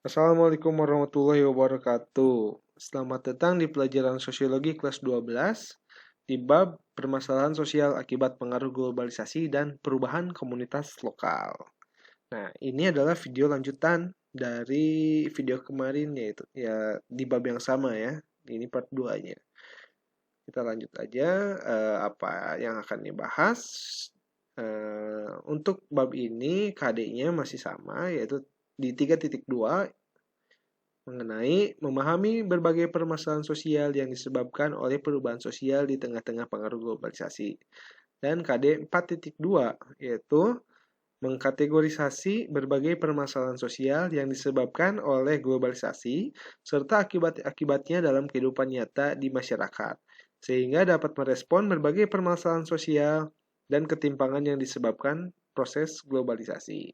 Assalamualaikum warahmatullahi wabarakatuh. Selamat datang di pelajaran sosiologi kelas 12 di bab permasalahan sosial akibat pengaruh globalisasi dan perubahan komunitas lokal. Nah, ini adalah video lanjutan dari video kemarin yaitu ya di bab yang sama ya. Ini part 2-nya. Kita lanjut aja apa yang akan dibahas. Untuk bab ini KD-nya masih sama yaitu di 3.2 mengenai memahami berbagai permasalahan sosial yang disebabkan oleh perubahan sosial di tengah-tengah pengaruh globalisasi. Dan KD 4.2 yaitu mengkategorisasi berbagai permasalahan sosial yang disebabkan oleh globalisasi serta akibat-akibatnya dalam kehidupan nyata di masyarakat, sehingga dapat merespon berbagai permasalahan sosial dan ketimpangan yang disebabkan proses globalisasi.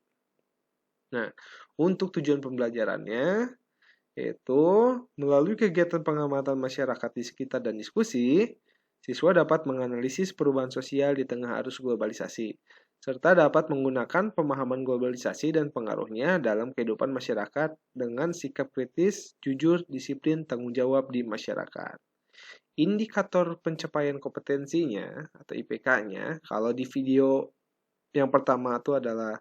Nah, untuk tujuan pembelajarannya, yaitu melalui kegiatan pengamatan masyarakat di sekitar dan diskusi, siswa dapat menganalisis perubahan sosial di tengah arus globalisasi, serta dapat menggunakan pemahaman globalisasi dan pengaruhnya dalam kehidupan masyarakat dengan sikap kritis, jujur, disiplin, tanggung jawab di masyarakat. Indikator pencapaian kompetensinya atau IPK-nya, kalau di video yang pertama itu adalah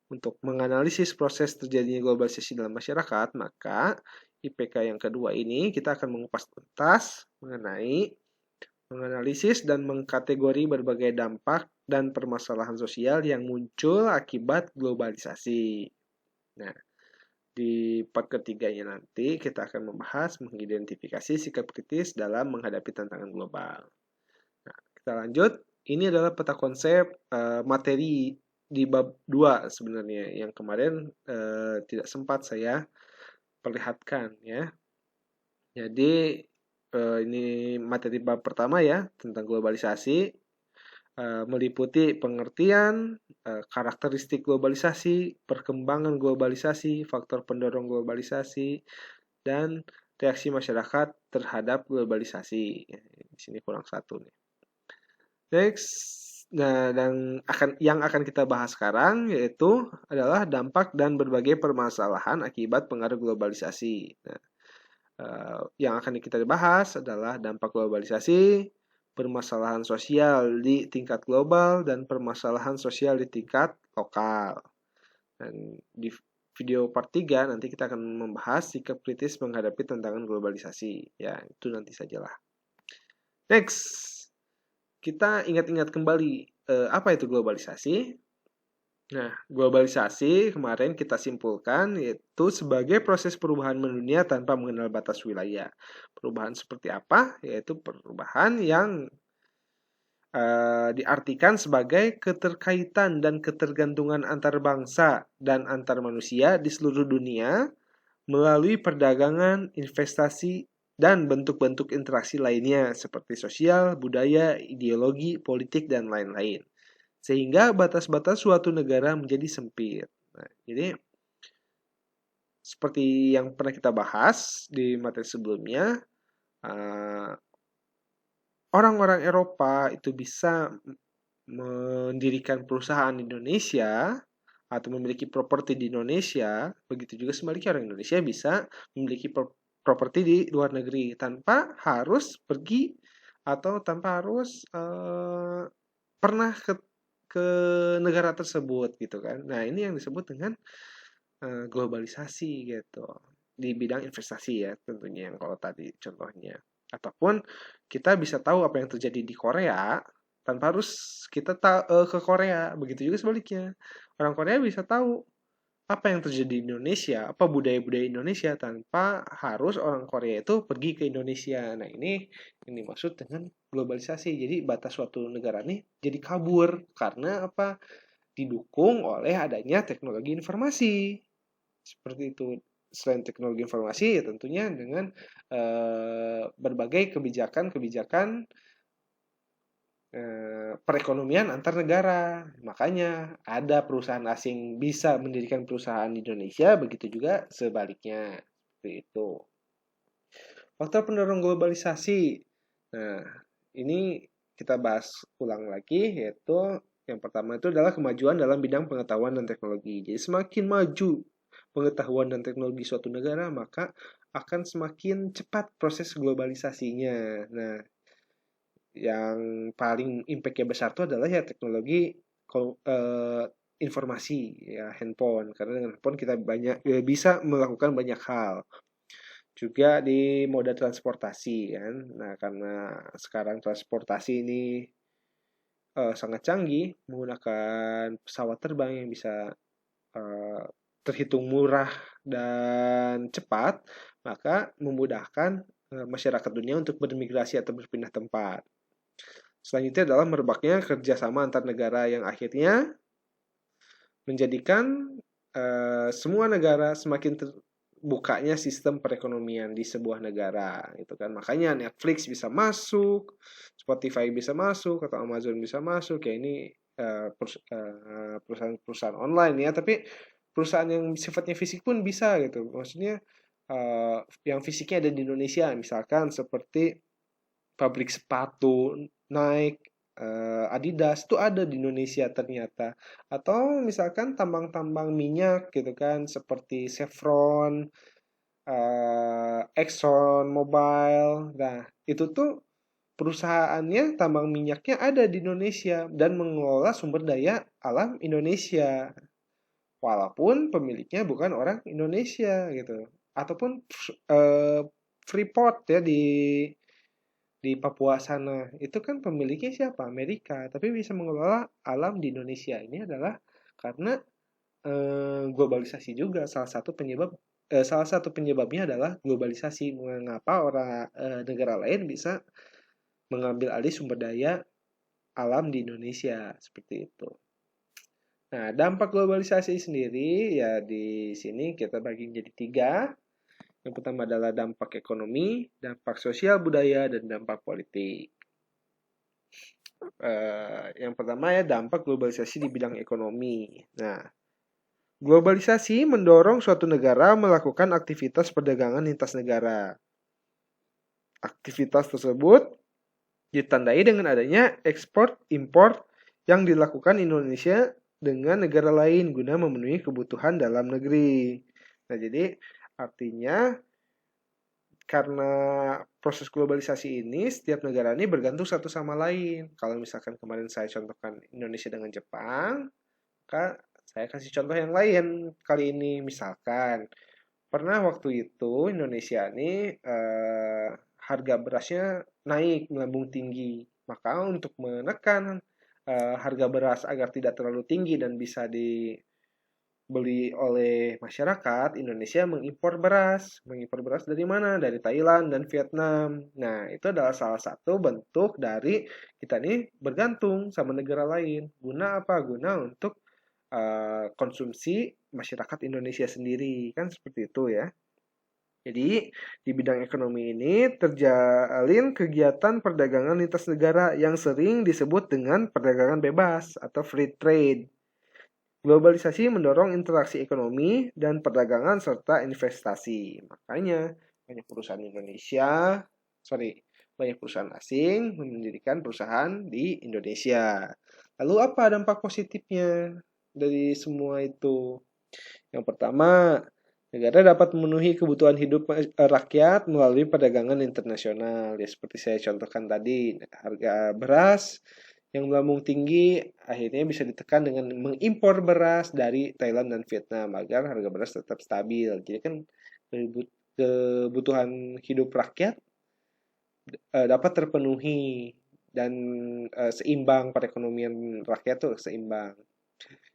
untuk menganalisis proses terjadinya globalisasi dalam masyarakat, maka IPK yang kedua ini kita akan mengupas tuntas mengenai menganalisis dan mengkategori berbagai dampak dan permasalahan sosial yang muncul akibat globalisasi. Nah, di part ketiganya nanti kita akan membahas mengidentifikasi sikap kritis dalam menghadapi tantangan global. Nah, kita lanjut. Ini adalah peta konsep materi di bab 2 sebenarnya yang kemarin tidak sempat saya perlihatkan ya. Jadi ini materi bab pertama ya tentang globalisasi meliputi pengertian, karakteristik globalisasi, perkembangan globalisasi, faktor pendorong globalisasi, dan reaksi masyarakat terhadap globalisasi. Di sini kurang satu nih. Next, nah dan yang akan kita bahas sekarang yaitu adalah dampak dan berbagai permasalahan akibat pengaruh globalisasi. Nah, yang akan kita bahas adalah dampak globalisasi, permasalahan sosial di tingkat global, dan permasalahan sosial di tingkat lokal. Dan di video part 3 nanti kita akan membahas sikap kritis menghadapi tantangan globalisasi. Ya, itu nanti sajalah. Next, kita ingat-ingat kembali apa itu globalisasi. Nah, globalisasi kemarin kita simpulkan yaitu sebagai proses perubahan mendunia tanpa mengenal batas wilayah. Perubahan seperti apa? Yaitu perubahan yang diartikan sebagai keterkaitan dan ketergantungan antar bangsa dan antar manusia di seluruh dunia melalui perdagangan, investasi, dan bentuk-bentuk interaksi lainnya seperti sosial, budaya, ideologi, politik, dan lain-lain. Sehingga batas-batas suatu negara menjadi sempit. Nah, jadi seperti yang pernah kita bahas di materi sebelumnya, orang-orang Eropa itu bisa mendirikan perusahaan di Indonesia atau memiliki properti di Indonesia, begitu juga sebaliknya orang Indonesia bisa memiliki properti di luar negeri tanpa harus pergi atau tanpa harus pernah ke negara tersebut gitu kan. Nah, ini yang disebut dengan globalisasi gitu. Di bidang investasi ya tentunya yang kalau tadi contohnya. Ataupun kita bisa tahu apa yang terjadi di Korea tanpa harus kita ke Korea. Begitu juga sebaliknya. Orang Korea bisa tahu apa yang terjadi di Indonesia, apa budaya-budaya Indonesia tanpa harus orang Korea itu pergi ke Indonesia. Nah, ini yang dimaksud dengan globalisasi. Jadi batas suatu negara nih jadi kabur karena apa? Didukung oleh adanya teknologi informasi. Seperti itu. Selain teknologi informasi, ya tentunya dengan berbagai kebijakan-kebijakan perekonomian antar negara. Makanya ada perusahaan asing bisa mendirikan perusahaan di Indonesia, begitu juga sebaliknya. Seperti itu. Faktor pendorong globalisasi. Nah, ini kita bahas ulang lagi, yaitu yang pertama itu adalah kemajuan dalam bidang pengetahuan dan teknologi. Jadi semakin maju pengetahuan dan teknologi suatu negara, maka akan semakin cepat proses globalisasinya. Nah, yang paling impact-nya besar itu adalah ya teknologi informasi, ya handphone. Karena dengan handphone kita bisa melakukan banyak hal. Juga di moda transportasi kan. Nah, karena sekarang transportasi ini sangat canggih menggunakan pesawat terbang yang bisa eh, terhitung murah dan cepat, maka memudahkan masyarakat dunia untuk bermigrasi atau berpindah tempat. Selanjutnya adalah merebaknya kerjasama antar negara yang akhirnya menjadikan semua negara semakin terbukanya sistem perekonomian di sebuah negara, gitu kan. Makanya Netflix bisa masuk, Spotify bisa masuk, atau Amazon bisa masuk. Ya ini perusahaan-perusahaan online ya, tapi perusahaan yang sifatnya fisik pun bisa gitu. Maksudnya yang fisiknya ada di Indonesia, misalkan seperti pabrik sepatu Nike, Adidas itu ada di Indonesia ternyata. Atau misalkan tambang-tambang minyak gitu kan, seperti Chevron, Exxon Mobil. Nah, itu tuh perusahaannya tambang minyaknya ada di Indonesia dan mengelola sumber daya alam Indonesia. Walaupun pemiliknya bukan orang Indonesia gitu. Ataupun Freeport ya di Papua sana. Itu kan pemiliknya siapa? Amerika, tapi bisa mengelola alam di Indonesia. Ini adalah karena globalisasi juga salah satu penyebabnya adalah globalisasi. Mengapa negara lain bisa mengambil alih sumber daya alam di Indonesia seperti itu. Nah, dampak globalisasi sendiri ya di sini kita bagi menjadi 3. Yang pertama adalah dampak ekonomi, dampak sosial budaya, dan dampak politik. Yang pertama ya dampak globalisasi di bidang ekonomi. Nah, globalisasi mendorong suatu negara melakukan aktivitas perdagangan lintas negara. Aktivitas tersebut ditandai dengan adanya ekspor impor yang dilakukan Indonesia dengan negara lain guna memenuhi kebutuhan dalam negeri. Nah, jadi artinya karena proses globalisasi ini, setiap negara ini bergantung satu sama lain. Kalau misalkan kemarin saya contohkan Indonesia dengan Jepang, maka saya kasih contoh yang lain kali ini. Misalkan, pernah waktu itu Indonesia ini harga berasnya naik, melambung tinggi. Maka untuk menekan harga beras agar tidak terlalu tinggi dan bisa beli oleh masyarakat, Indonesia mengimpor beras. Mengimpor beras dari mana? Dari Thailand dan Vietnam. Nah, itu adalah salah satu bentuk dari kita nih bergantung sama negara lain. Guna apa? Guna untuk konsumsi masyarakat Indonesia sendiri. Kan seperti itu ya. Jadi, di bidang ekonomi ini terjalin kegiatan perdagangan lintas negara yang sering disebut dengan perdagangan bebas atau free trade. Globalisasi mendorong interaksi ekonomi dan perdagangan serta investasi. Makanya banyak perusahaan banyak perusahaan asing mendirikan perusahaan di Indonesia. Lalu apa dampak positifnya dari semua itu? Yang pertama, negara dapat memenuhi kebutuhan hidup rakyat melalui perdagangan internasional. Ya seperti saya contohkan tadi, harga beras yang melambung tinggi akhirnya bisa ditekan dengan mengimpor beras dari Thailand dan Vietnam agar harga beras tetap stabil. Jadi kan kebutuhan hidup rakyat dapat terpenuhi dan seimbang, perekonomian rakyat tuh seimbang.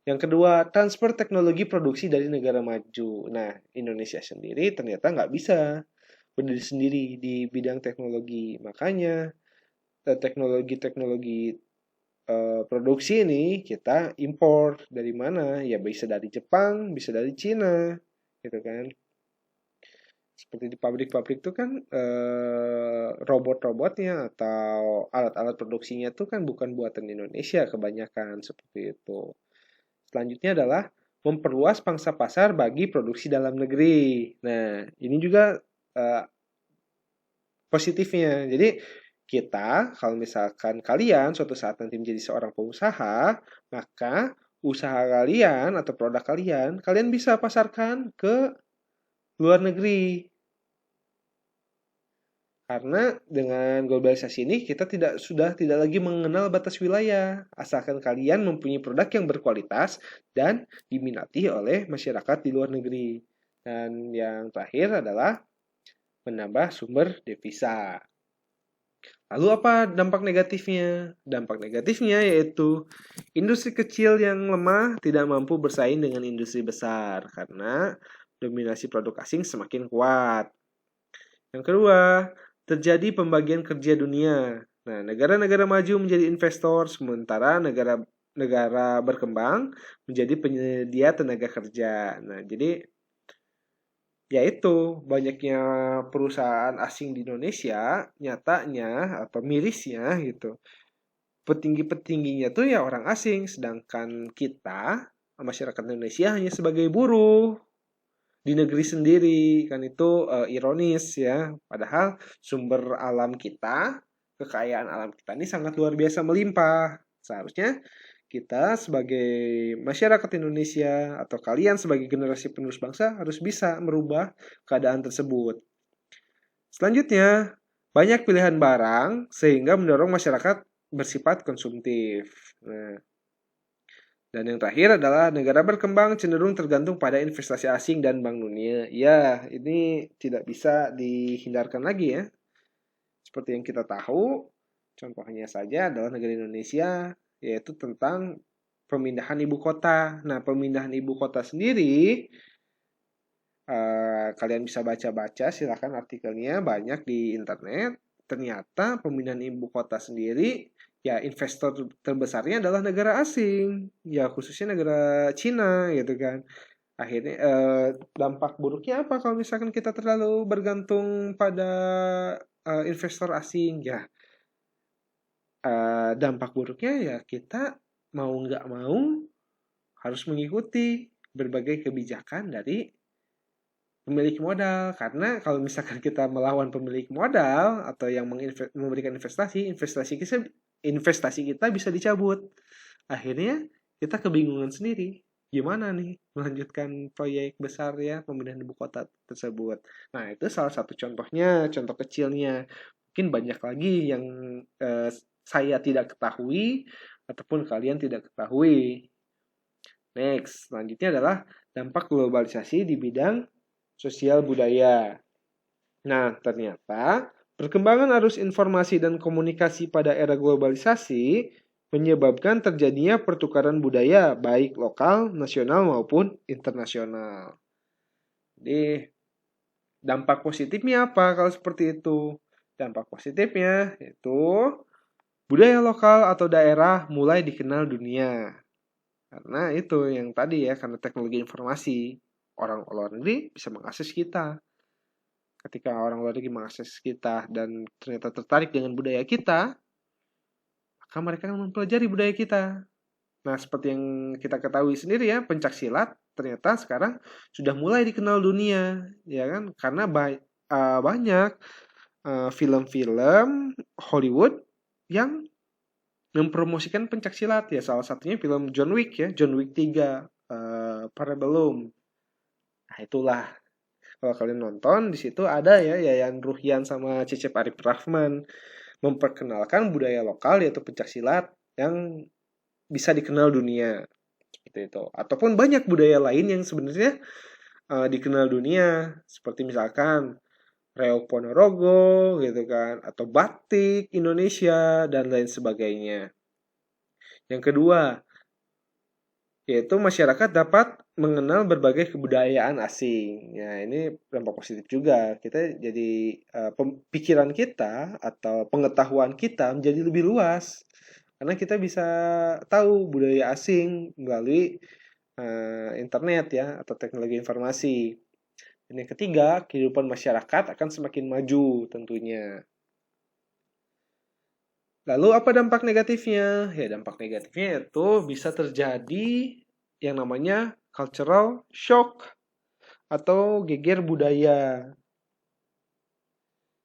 Yang kedua, transfer teknologi produksi dari negara maju. Nah, Indonesia sendiri ternyata nggak bisa berdiri sendiri di bidang teknologi. Makanya teknologi-teknologi produksi ini kita impor dari mana? Ya bisa dari Jepang, bisa dari Cina, gitu kan. Seperti di pabrik-pabrik itu kan robot-robotnya atau alat-alat produksinya itu kan bukan buatan Indonesia kebanyakan seperti itu. Selanjutnya adalah memperluas pangsa pasar bagi produksi dalam negeri. Nah, ini juga positifnya. Jadi kita, kalau misalkan kalian suatu saat nanti menjadi seorang pengusaha, maka usaha kalian atau produk kalian bisa pasarkan ke luar negeri. Karena dengan globalisasi ini kita sudah tidak lagi mengenal batas wilayah, asalkan kalian mempunyai produk yang berkualitas dan diminati oleh masyarakat di luar negeri. Dan yang terakhir adalah menambah sumber devisa. Lalu apa dampak negatifnya? Dampak negatifnya yaitu industri kecil yang lemah tidak mampu bersaing dengan industri besar karena dominasi produk asing semakin kuat. Yang kedua, terjadi pembagian kerja dunia. Nah, negara-negara maju menjadi investor, sementara negara berkembang menjadi penyedia tenaga kerja. Nah, jadi yaitu banyaknya perusahaan asing di Indonesia, nyatanya atau mirisnya gitu, petinggi-petingginya tuh ya orang asing, sedangkan kita, masyarakat Indonesia hanya sebagai buruh di negeri sendiri. Kan itu ironis ya. Padahal sumber alam kita, kekayaan alam kita ini sangat luar biasa melimpah. Seharusnya kita sebagai masyarakat Indonesia atau kalian sebagai generasi penerus bangsa harus bisa merubah keadaan tersebut. Selanjutnya, banyak pilihan barang sehingga mendorong masyarakat bersifat konsumtif. Nah, dan yang terakhir adalah negara berkembang cenderung tergantung pada investasi asing dan bank dunia. Ya, ini tidak bisa dihindarkan lagi ya. Seperti yang kita tahu, contohnya saja adalah negara Indonesia, yaitu tentang pemindahan ibu kota. Nah, pemindahan ibu kota sendiri, kalian bisa baca-baca, silakan artikelnya banyak di internet. Ternyata pemindahan ibu kota sendiri, ya investor terbesarnya adalah negara asing, ya khususnya negara Cina gitu kan. Akhirnya dampak buruknya apa kalau misalkan kita terlalu bergantung pada investor asing ya. Dampak buruknya ya kita mau nggak mau harus mengikuti berbagai kebijakan dari pemilik modal, karena kalau misalkan kita melawan pemilik modal atau yang memberikan investasi kita bisa dicabut. Akhirnya kita kebingungan sendiri. Gimana nih melanjutkan proyek besar ya pemindahan ibu kota tersebut. Nah, itu salah satu contohnya, contoh kecilnya. Mungkin banyak lagi yang saya tidak ketahui ataupun kalian tidak ketahui. Next, selanjutnya adalah dampak globalisasi di bidang sosial budaya. Nah, ternyata perkembangan arus informasi dan komunikasi pada era globalisasi menyebabkan terjadinya pertukaran budaya baik lokal, nasional maupun internasional. Jadi, dampak positifnya apa kalau seperti itu? Dampak positifnya yaitu budaya lokal atau daerah mulai dikenal dunia. Karena itu yang tadi ya, karena teknologi informasi, orang luar negeri bisa mengakses kita. Ketika orang luar negeri mengakses kita dan ternyata tertarik dengan budaya kita, maka mereka akan mempelajari budaya kita. Nah, seperti yang kita ketahui sendiri ya, pencak silat ternyata sekarang sudah mulai dikenal dunia, ya kan? Karena banyak film-film Hollywood yang mempromosikan pencak silat ya. Salah satunya film John Wick ya, John Wick 3, Parabellum. Nah, itulah. Kalau kalian nonton, di situ ada ya Yayan Ruhian sama Cecep Arif Rahman memperkenalkan budaya lokal yaitu pencak silat yang bisa dikenal dunia. Seperti itu. Ataupun banyak budaya lain yang sebenarnya dikenal dunia, seperti misalkan Reog Ponorogo gitu kan, atau batik Indonesia dan lain sebagainya. Yang kedua, yaitu masyarakat dapat mengenal berbagai kebudayaan asing. Ya, ini dampak positif juga. Kita jadi pikiran kita atau pengetahuan kita menjadi lebih luas. Karena kita bisa tahu budaya asing melalui internet ya atau teknologi informasi. Dan yang ketiga, kehidupan masyarakat akan semakin maju tentunya. Lalu apa dampak negatifnya? Ya, dampak negatifnya itu bisa terjadi yang namanya cultural shock atau geger budaya.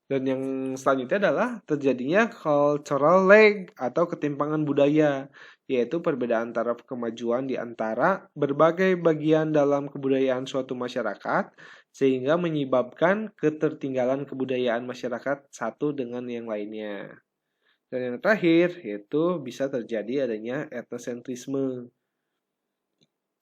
Dan yang selanjutnya adalah terjadinya cultural lag atau ketimpangan budaya. yaitu perbedaan taraf kemajuan di antara berbagai bagian dalam kebudayaan suatu masyarakat, sehingga menyebabkan ketertinggalan kebudayaan masyarakat satu dengan yang lainnya. Dan yang terakhir, yaitu bisa terjadi adanya etnosentrisme,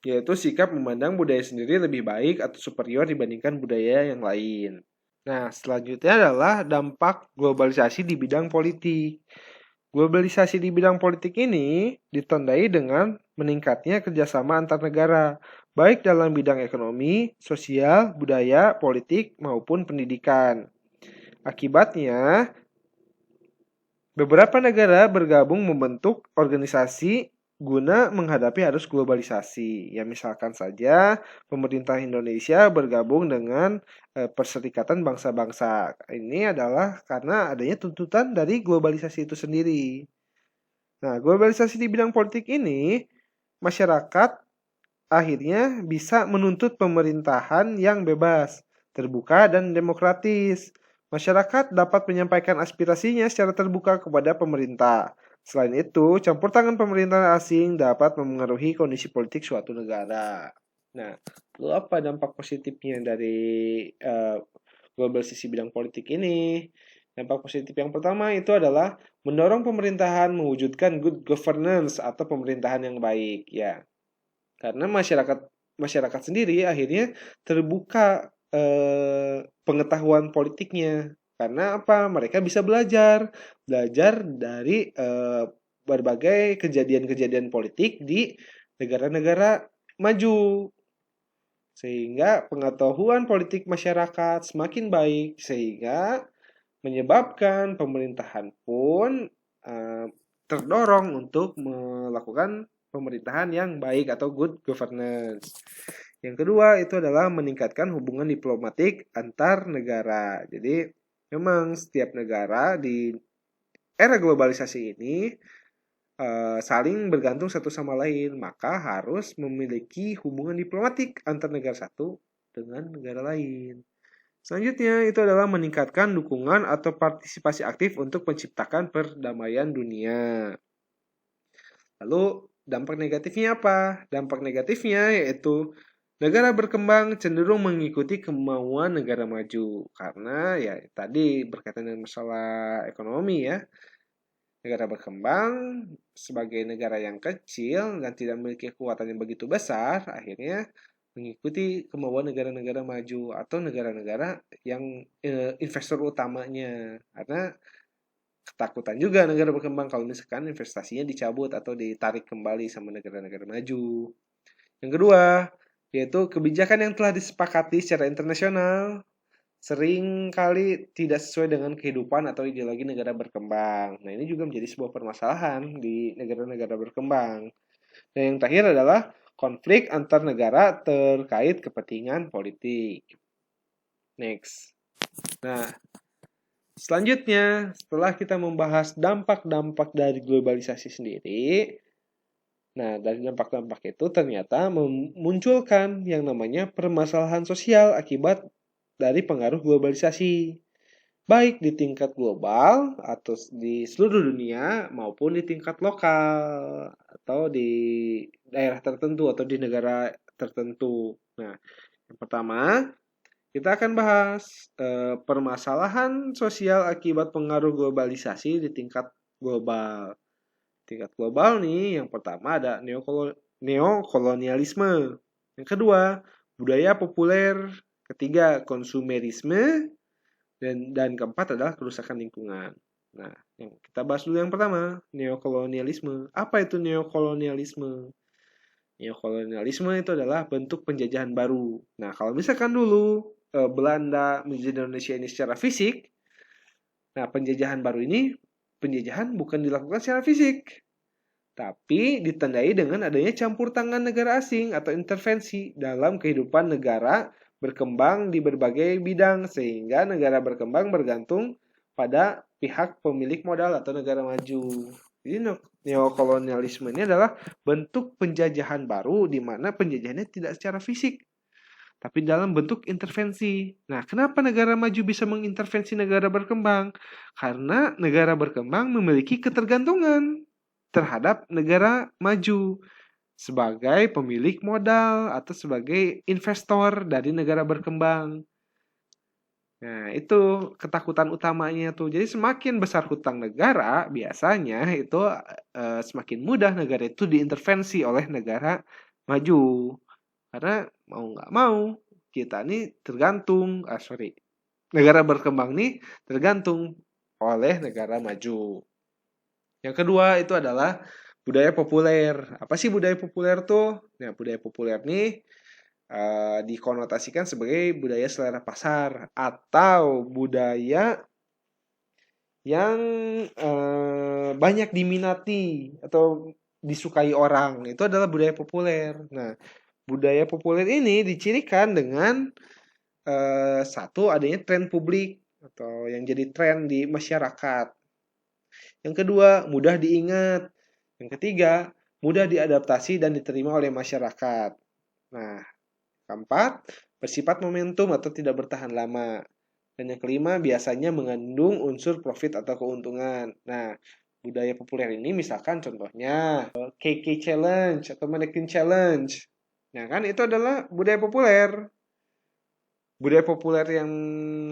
yaitu sikap memandang budaya sendiri lebih baik atau superior dibandingkan budaya yang lain. Nah, selanjutnya adalah dampak globalisasi di bidang politik. Globalisasi di bidang politik ini ditandai dengan meningkatnya kerjasama antar negara, baik dalam bidang ekonomi, sosial, budaya, politik, maupun pendidikan. Akibatnya, beberapa negara bergabung membentuk organisasi guna menghadapi arus globalisasi. Ya misalkan saja pemerintah Indonesia bergabung dengan Perserikatan Bangsa-Bangsa. Ini adalah karena adanya tuntutan dari globalisasi itu sendiri. Nah, globalisasi di bidang politik ini, masyarakat akhirnya bisa menuntut pemerintahan yang bebas, terbuka, dan demokratis. Masyarakat dapat menyampaikan aspirasinya secara terbuka kepada pemerintah. Selain itu, campur tangan pemerintah asing dapat memengaruhi kondisi politik suatu negara. Nah, lalu apa dampak positifnya dari globalisasi bidang politik ini? Dampak positif yang pertama itu adalah mendorong pemerintahan mewujudkan good governance atau pemerintahan yang baik, ya. Karena masyarakat sendiri akhirnya terbuka pengetahuan politiknya. Karena apa? Mereka bisa belajar dari berbagai kejadian-kejadian politik di negara-negara maju. Sehingga pengetahuan politik masyarakat semakin baik, sehingga menyebabkan pemerintahan pun terdorong untuk melakukan pemerintahan yang baik atau good governance. Yang kedua itu adalah meningkatkan hubungan diplomatik antar negara. Jadi memang setiap negara di era globalisasi ini saling bergantung satu sama lain, maka harus memiliki hubungan diplomatik antar negara satu dengan negara lain. Selanjutnya itu adalah meningkatkan dukungan atau partisipasi aktif untuk menciptakan perdamaian dunia. Lalu dampak negatifnya apa? Dampak negatifnya yaitu negara berkembang cenderung mengikuti kemauan negara maju. Karena ya tadi berkaitan dengan masalah ekonomi ya. Negara berkembang sebagai negara yang kecil dan tidak memiliki kekuatan yang begitu besar, akhirnya mengikuti kemauan negara-negara maju atau negara-negara yang investor utamanya. Karena ketakutan juga negara berkembang kalau misalkan investasinya dicabut atau ditarik kembali sama negara-negara maju. Yang kedua, yaitu kebijakan yang telah disepakati secara internasional sering kali tidak sesuai dengan kehidupan atau ideologi negara berkembang. Nah, ini juga menjadi sebuah permasalahan di negara-negara berkembang. Dan yang terakhir adalah konflik antar negara terkait kepentingan politik. Next. Nah, selanjutnya, setelah kita membahas dampak-dampak dari globalisasi sendiri, nah, dari dampak-dampak itu ternyata memunculkan yang namanya permasalahan sosial akibat dari pengaruh globalisasi, baik di tingkat global atau di seluruh dunia maupun di tingkat lokal atau di daerah tertentu atau di negara tertentu. Nah, yang pertama kita akan bahas permasalahan sosial akibat pengaruh globalisasi di tingkat global. Tingkat global nih, yang pertama ada neokolonialisme. Yang kedua, budaya populer. Ketiga, konsumerisme. Dan keempat adalah kerusakan lingkungan. Nah, yang kita bahas dulu yang pertama, neokolonialisme. Apa itu neokolonialisme? Neokolonialisme itu adalah bentuk penjajahan baru. Nah, kalau misalkan dulu Belanda menjajah Indonesia ini secara fisik, nah penjajahan baru ini, penjajahan bukan dilakukan secara fisik, tapi ditandai dengan adanya campur tangan negara asing atau intervensi dalam kehidupan negara berkembang di berbagai bidang, sehingga negara berkembang bergantung pada pihak pemilik modal atau negara maju. Jadi neokolonialisme ini adalah bentuk penjajahan baru di mana penjajahannya tidak secara fisik, tapi dalam bentuk intervensi. Nah, kenapa negara maju bisa mengintervensi negara berkembang? Karena negara berkembang memiliki ketergantungan terhadap negara maju sebagai pemilik modal atau sebagai investor dari negara berkembang. Nah, itu ketakutan utamanya tuh. Jadi semakin besar hutang negara, biasanya itu semakin mudah negara itu diintervensi oleh negara maju. Karena mau nggak mau, kita nih tergantung, negara berkembang nih tergantung oleh negara maju. Yang kedua itu adalah budaya populer. Apa sih budaya populer tuh? Nah, budaya populer nih dikonotasikan sebagai budaya selera pasar atau budaya yang banyak diminati atau disukai orang. Itu adalah budaya populer. Nah, budaya populer ini dicirikan dengan satu adanya tren publik atau yang jadi tren di masyarakat. Yang kedua, mudah diingat. Yang ketiga, mudah diadaptasi dan diterima oleh masyarakat. Nah, keempat, bersifat momentum atau tidak bertahan lama. Dan yang kelima, biasanya mengandung unsur profit atau keuntungan. Nah, budaya populer ini misalkan contohnya KK Challenge atau Mannequin Challenge. Nah, kan itu adalah budaya populer. Budaya populer yang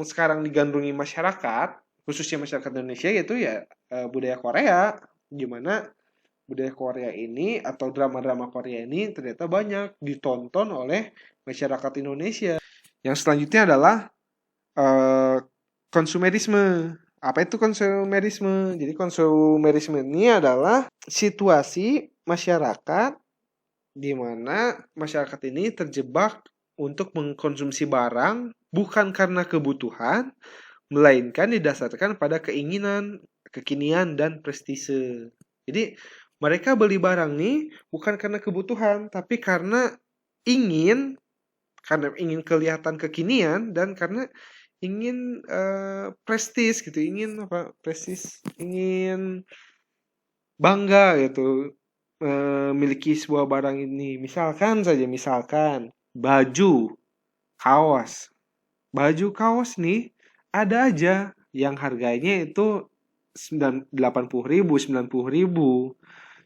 sekarang digandrungi masyarakat, khususnya masyarakat Indonesia, yaitu ya budaya Korea. Gimana budaya Korea ini atau drama-drama Korea ini ternyata banyak ditonton oleh masyarakat Indonesia. Yang selanjutnya adalah konsumerisme. Apa itu konsumerisme? Jadi konsumerisme ini adalah situasi masyarakat di mana masyarakat ini terjebak untuk mengkonsumsi barang bukan karena kebutuhan, melainkan didasarkan pada keinginan, kekinian, dan prestise. Jadi mereka beli barang nih bukan karena kebutuhan, tapi karena ingin kelihatan kekinian dan karena ingin prestis gitu, ingin apa? Prestis, ingin bangga gitu memiliki sebuah barang ini. Misalkan baju, kaos. Baju kaos nih ada aja yang harganya itu 80.000, 90.000.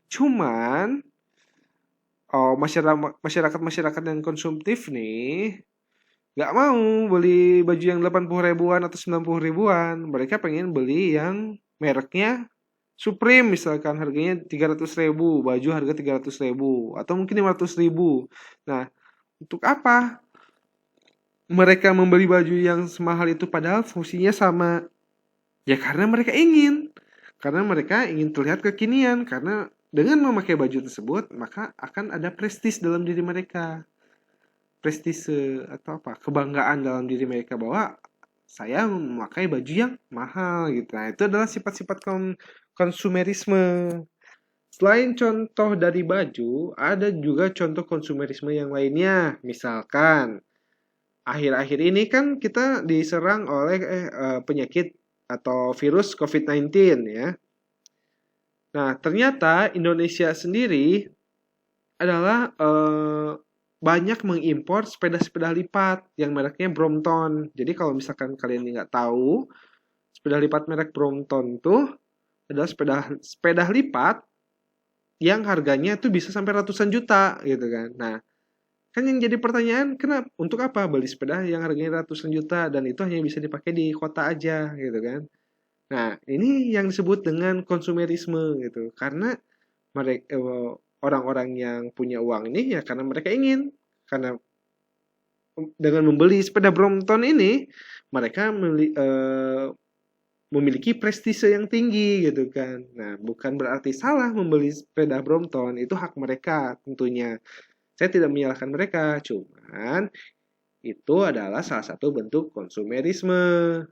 Cuman masyarakat yang konsumtif nih nggak mau beli baju yang 80 ribuan atau 90 ribuan. Mereka pengen beli yang mereknya Supreme misalkan harganya 300.000, baju harga 300.000 atau mungkin 500.000. Nah, untuk apa mereka membeli baju yang semahal itu padahal fungsinya sama? Ya karena mereka ingin. Karena mereka ingin terlihat kekinian. Karena dengan memakai baju tersebut, maka akan ada prestis dalam diri mereka. Prestise atau apa? Kebanggaan dalam diri mereka bahwa saya memakai baju yang mahal gitu. Nah, itu adalah sifat-sifat konsumerisme. Selain contoh dari baju, ada juga contoh konsumerisme yang lainnya. Misalkan, akhir-akhir ini kan kita diserang oleh penyakit atau virus COVID-19 ya. Nah, ternyata Indonesia sendiri adalah banyak mengimpor sepeda-sepeda lipat yang mereknya Brompton. Jadi kalau misalkan kalian nggak tahu, sepeda lipat merek Brompton tuh adalah sepeda lipat yang harganya tuh bisa sampai ratusan juta gitu kan. Nah, kan yang jadi pertanyaan, kenapa? Untuk apa beli sepeda yang harganya ratusan juta dan itu hanya bisa dipakai di kota aja gitu kan. Nah, ini yang disebut dengan konsumerisme gitu. Karena mereka orang-orang yang punya uang ini ya karena mereka ingin. Karena dengan membeli sepeda Brompton ini mereka memiliki prestise yang tinggi gitu kan. Nah, bukan berarti salah membeli sepeda Brompton, itu hak mereka tentunya. Saya tidak menyalahkan mereka, cuman itu adalah salah satu bentuk konsumerisme.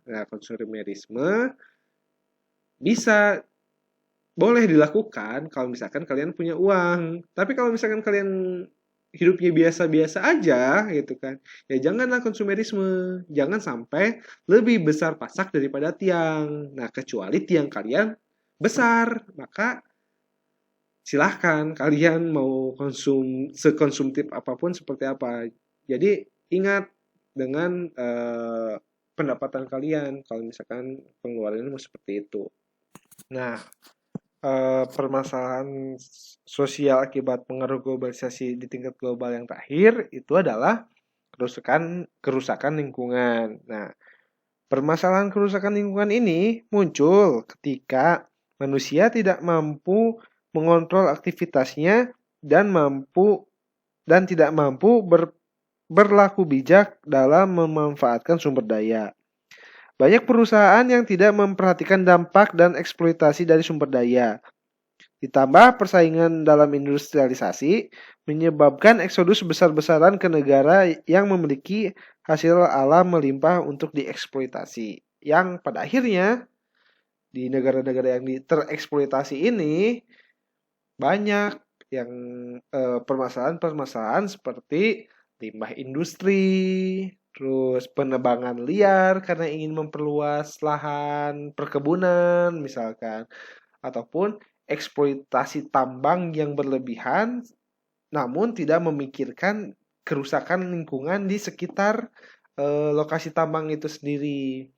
Nah, konsumerisme bisa boleh dilakukan kalau misalkan kalian punya uang. Tapi kalau misalkan kalian hidupnya biasa-biasa aja gitu kan, ya janganlah konsumerisme. Jangan sampai lebih besar pasak daripada tiang. Nah, kecuali tiang kalian besar, maka silahkan kalian mau sekonsumtif apapun seperti apa. Jadi ingat dengan pendapatan kalian kalau misalkan pengeluarannya seperti itu. Nah, permasalahan sosial akibat pengaruh globalisasi di tingkat global yang terakhir itu adalah kerusakan lingkungan. Nah, permasalahan kerusakan lingkungan ini muncul ketika manusia tidak mampu mengontrol aktivitasnya dan tidak mampu berlaku bijak dalam memanfaatkan sumber daya. Banyak perusahaan yang tidak memperhatikan dampak dan eksploitasi dari sumber daya. Ditambah persaingan dalam industrialisasi menyebabkan eksodus besar-besaran ke negara yang memiliki hasil alam melimpah untuk dieksploitasi. Yang pada akhirnya di negara-negara yang tereksploitasi ini banyak yang permasalahan-permasalahan seperti limbah industri, terus penebangan liar karena ingin memperluas lahan perkebunan misalkan, ataupun eksploitasi tambang yang berlebihan namun tidak memikirkan kerusakan lingkungan di sekitar lokasi tambang itu sendiri,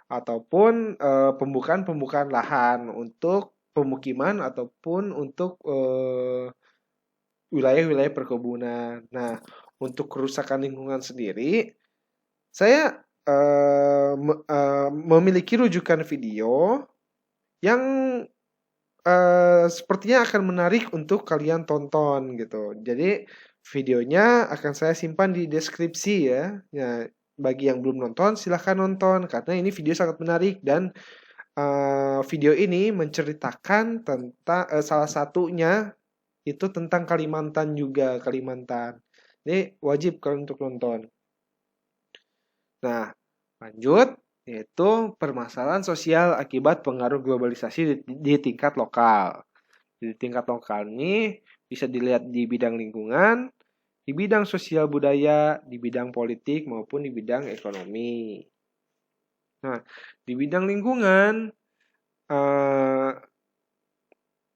ataupun pembukaan lahan untuk pemukiman ataupun untuk wilayah-wilayah perkebunan. Nah, untuk kerusakan lingkungan sendiri, saya memiliki rujukan video yang sepertinya akan menarik untuk kalian tonton gitu. Jadi videonya akan saya simpan di deskripsi ya. Ya, bagi yang belum nonton silahkan nonton karena ini video sangat menarik dan video ini menceritakan tentang salah satunya itu tentang Kalimantan juga, Kalimantan. Ini wajib kalian untuk nonton. Nah, lanjut yaitu permasalahan sosial akibat pengaruh globalisasi di tingkat lokal. Di tingkat lokal ini bisa dilihat di bidang lingkungan, di bidang sosial budaya, di bidang politik maupun di bidang ekonomi. Nah, di bidang lingkungan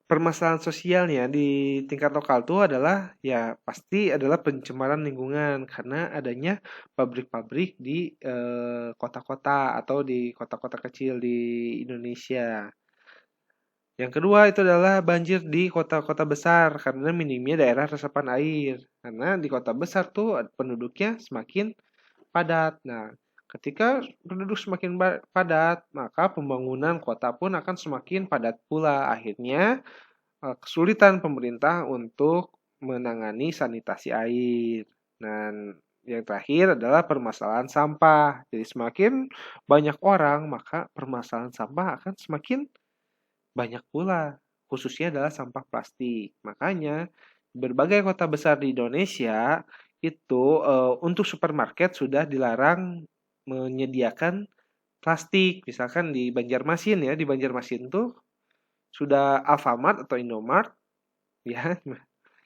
permasalahan sosialnya di tingkat lokal itu adalah ya pasti adalah pencemaran lingkungan karena adanya pabrik-pabrik di kota-kota atau di kota-kota kecil di Indonesia. Yang kedua itu adalah banjir di kota-kota besar karena minimnya daerah resapan air. Karena di kota besar tuh penduduknya semakin padat. Nah, ketika penduduk semakin padat, maka pembangunan kota pun akan semakin padat pula. Akhirnya kesulitan pemerintah untuk menangani sanitasi air. Dan yang terakhir adalah permasalahan sampah. Jadi semakin banyak orang, maka permasalahan sampah akan semakin banyak pula. Khususnya adalah sampah plastik. Makanya berbagai kota besar di Indonesia itu untuk supermarket sudah dilarang menyediakan plastik. Misalkan di Banjarmasin ya, di Banjarmasin tuh sudah Alfamart atau Indomart ya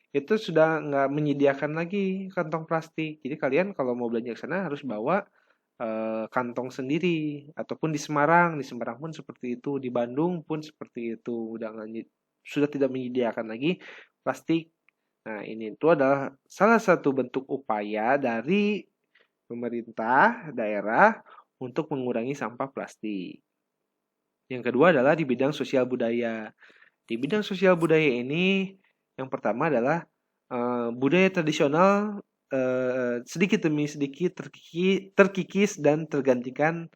itu sudah nggak menyediakan lagi kantong plastik. Jadi kalian kalau mau belanja ke sana harus bawa kantong sendiri. Ataupun di Semarang pun seperti itu, di Bandung pun seperti itu, sudah tidak menyediakan lagi plastik. Nah, ini itu adalah salah satu bentuk upaya dari pemerintah daerah untuk mengurangi sampah plastik. Yang kedua adalah di bidang sosial budaya. Di bidang sosial budaya ini, yang pertama adalah budaya tradisional sedikit demi sedikit terkikis dan tergantikan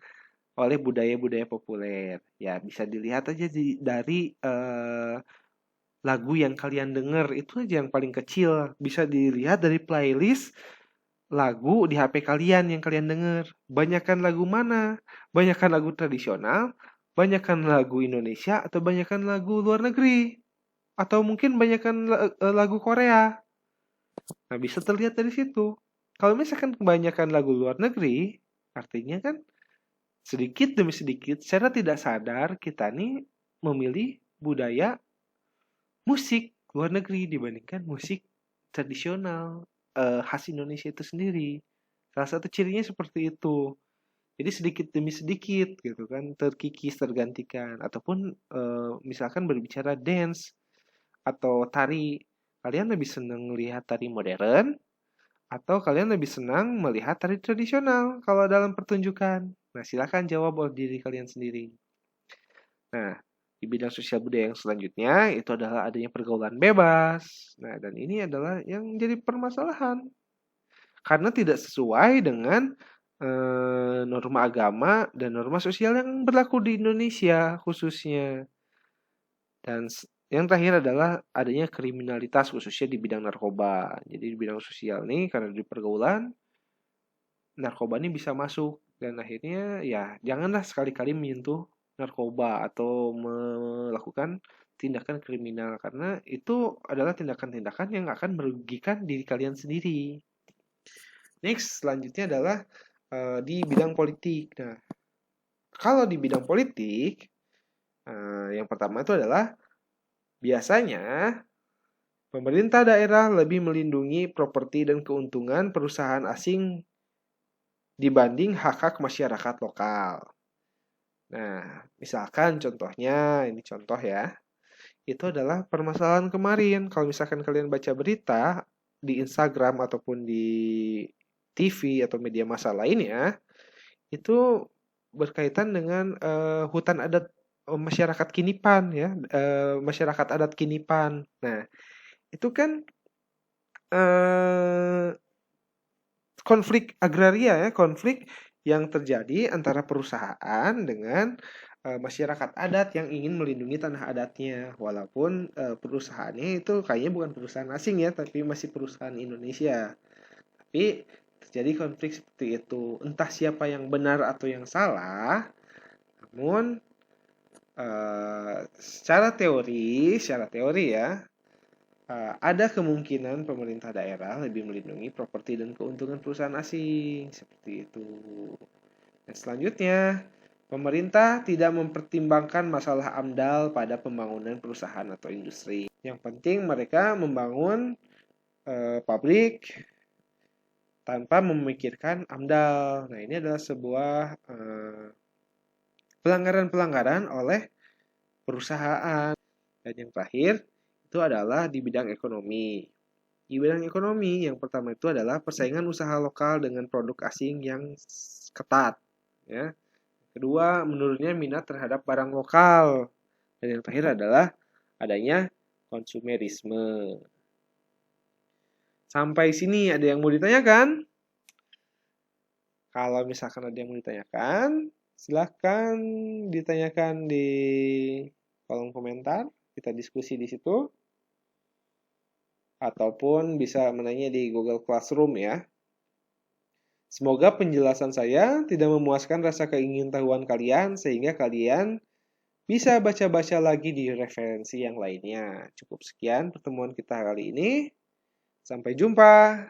oleh budaya-budaya populer. Ya, bisa dilihat aja dari lagu yang kalian dengar itu aja yang paling kecil. Bisa dilihat dari playlist lagu di HP kalian yang kalian dengar. Banyakkan lagu mana? Banyakkan lagu tradisional, banyakkan lagu Indonesia, atau banyakkan lagu luar negeri. Atau mungkin banyakkan lagu Korea. Nah, bisa terlihat dari situ. Kalau misalkan kebanyakan lagu luar negeri, artinya kan sedikit demi sedikit, secara tidak sadar kita nih memilih budaya musik luar negeri dibandingkan musik tradisional khas Indonesia itu sendiri. Salah satu cirinya seperti itu. Jadi sedikit demi sedikit gitu kan terkikis tergantikan ataupun misalkan berbicara dance atau tari, kalian lebih senang melihat tari modern atau kalian lebih senang melihat tari tradisional kalau dalam pertunjukan? Nah, silakan jawab oleh diri kalian sendiri. Nah, Di bidang sosial budaya yang selanjutnya itu adalah adanya pergaulan bebas. Nah, dan ini adalah yang jadi permasalahan karena tidak sesuai dengan norma agama dan norma sosial yang berlaku di Indonesia khususnya. Dan yang terakhir adalah adanya kriminalitas khususnya di bidang narkoba. Jadi di bidang sosial nih karena di pergaulan narkoba ini bisa masuk dan akhirnya ya janganlah sekali-kali menyentuh narkoba atau melakukan tindakan kriminal karena itu adalah tindakan-tindakan yang akan merugikan diri kalian sendiri. Next, selanjutnya adalah di bidang politik. Nah, kalau di bidang politik, yang pertama itu adalah biasanya pemerintah daerah lebih melindungi properti dan keuntungan perusahaan asing dibanding hak-hak masyarakat lokal. Nah, misalkan contohnya, ini contoh ya, itu adalah permasalahan kemarin. Kalau misalkan kalian baca berita di Instagram ataupun di TV atau media massa lainnya, itu berkaitan dengan hutan adat masyarakat Kinipan ya, masyarakat adat Kinipan. Nah, itu kan konflik agraria ya, konflik yang terjadi antara perusahaan dengan masyarakat adat yang ingin melindungi tanah adatnya. Walaupun perusahaannya itu kayaknya bukan perusahaan asing ya, tapi masih perusahaan Indonesia. Tapi terjadi konflik seperti itu. Entah siapa yang benar atau yang salah, namun secara teori ya, ada kemungkinan pemerintah daerah lebih melindungi properti dan keuntungan perusahaan asing, seperti itu. Dan selanjutnya, pemerintah tidak mempertimbangkan masalah AMDAL pada pembangunan perusahaan atau industri. Yang penting mereka membangun pabrik tanpa memikirkan AMDAL. Nah, ini adalah sebuah pelanggaran-pelanggaran oleh perusahaan. Dan yang terakhir, itu adalah di bidang ekonomi. Di bidang ekonomi, yang pertama itu adalah persaingan usaha lokal dengan produk asing yang ketat. Ya. Kedua, menurunnya minat terhadap barang lokal. Dan yang terakhir adalah adanya konsumerisme. Sampai sini ada yang mau ditanyakan? Kalau misalkan ada yang mau ditanyakan, silahkan ditanyakan di kolom komentar. Kita diskusi di situ. Ataupun bisa menanya di Google Classroom ya. Semoga penjelasan saya tidak memuaskan rasa keingintahuan kalian sehingga kalian bisa baca-baca lagi di referensi yang lainnya. Cukup sekian pertemuan kita kali ini. Sampai jumpa.